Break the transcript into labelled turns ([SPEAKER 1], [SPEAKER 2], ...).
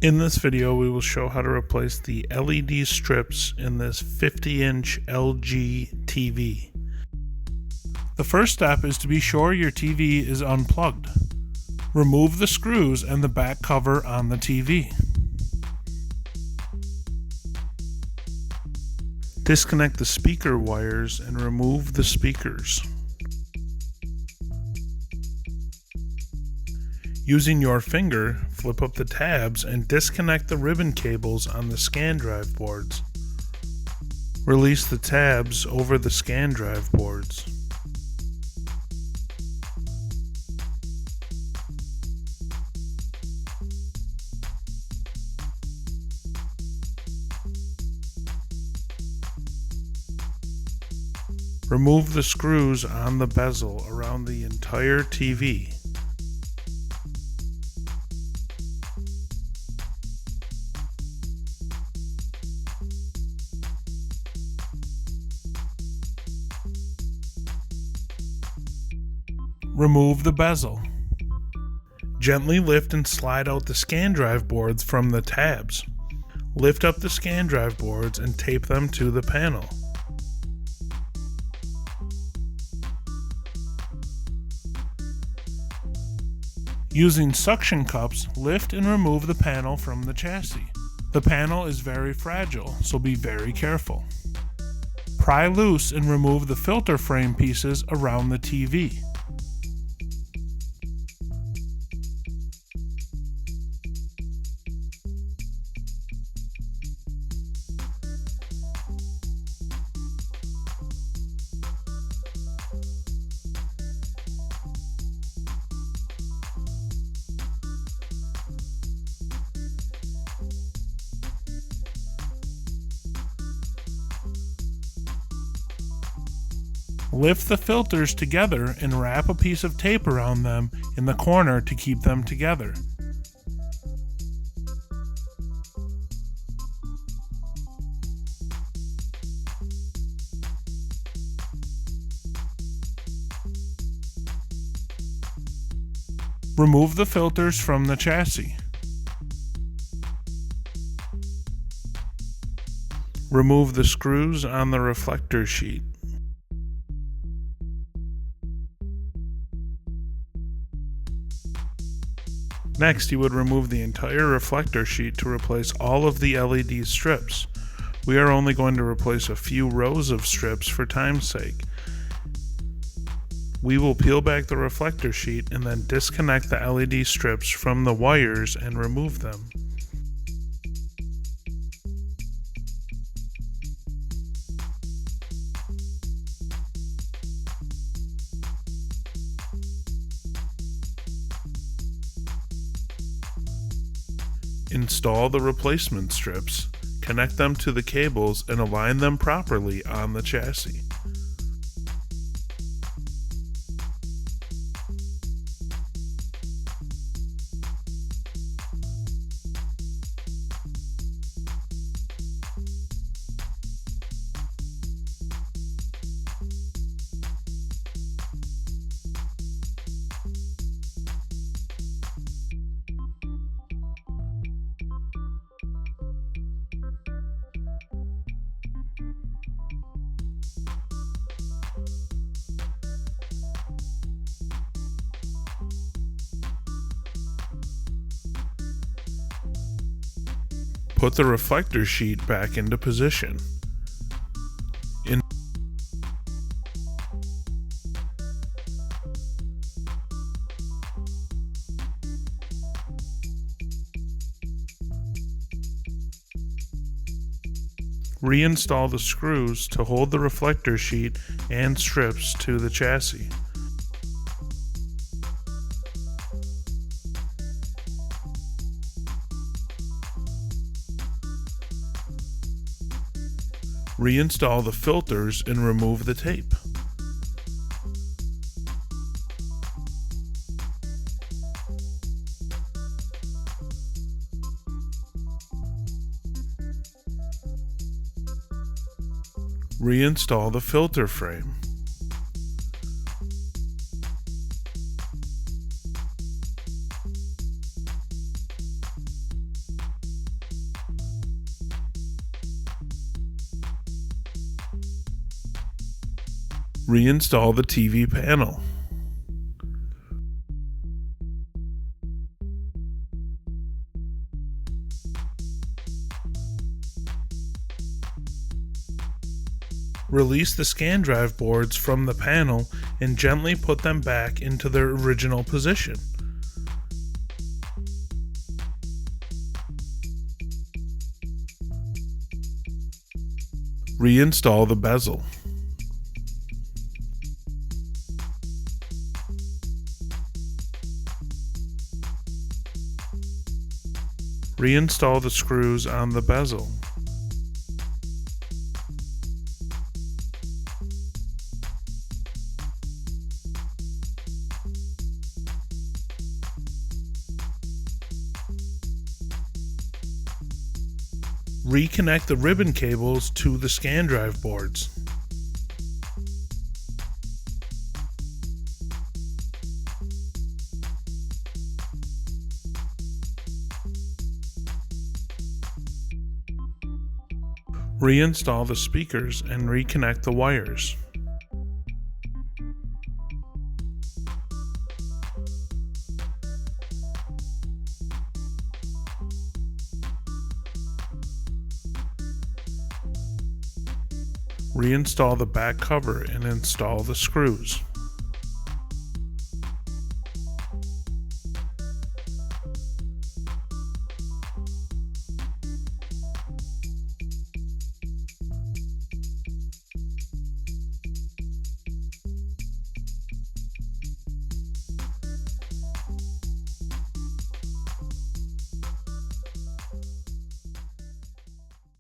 [SPEAKER 1] In this video, we will show how to replace the LED strips in this 50-inch LG TV. The first step is to be sure your TV is unplugged. Remove the screws and the back cover on the TV. Disconnect the speaker wires and remove the speakers. Using your finger, flip up the tabs and disconnect the ribbon cables on the scan drive boards. Release the tabs over the scan drive boards. Remove the screws on the bezel around the entire TV. Remove the bezel. Gently lift and slide out the scan drive boards from the tabs. Lift up the scan drive boards and tape them to the panel. Using suction cups, lift and remove the panel from the chassis. The panel is very fragile, so be very careful. Pry loose and remove the filter frame pieces around the TV. Lift the filters together and wrap a piece of tape around them in the corner to keep them together. Remove the filters from the chassis. Remove the screws on the reflector sheet. Next, you would remove the entire reflector sheet to replace all of the LED strips. We are only going to replace a few rows of strips for time's sake. We will peel back the reflector sheet and then disconnect the LED strips from the wires and remove them. Install the replacement strips, connect them to the cables, and align them properly on the chassis. Put the reflector sheet back into position. Reinstall the screws to hold the reflector sheet and strips to the chassis. Reinstall the filters and remove the tape. Reinstall the filter frame. Reinstall the TV panel. Release the scan drive boards from the panel and gently put them back into their original position. Reinstall the bezel. Reinstall the screws on the bezel. Reconnect the ribbon cables to the scan drive boards. Reinstall the speakers and reconnect the wires. Reinstall the back cover and install the screws.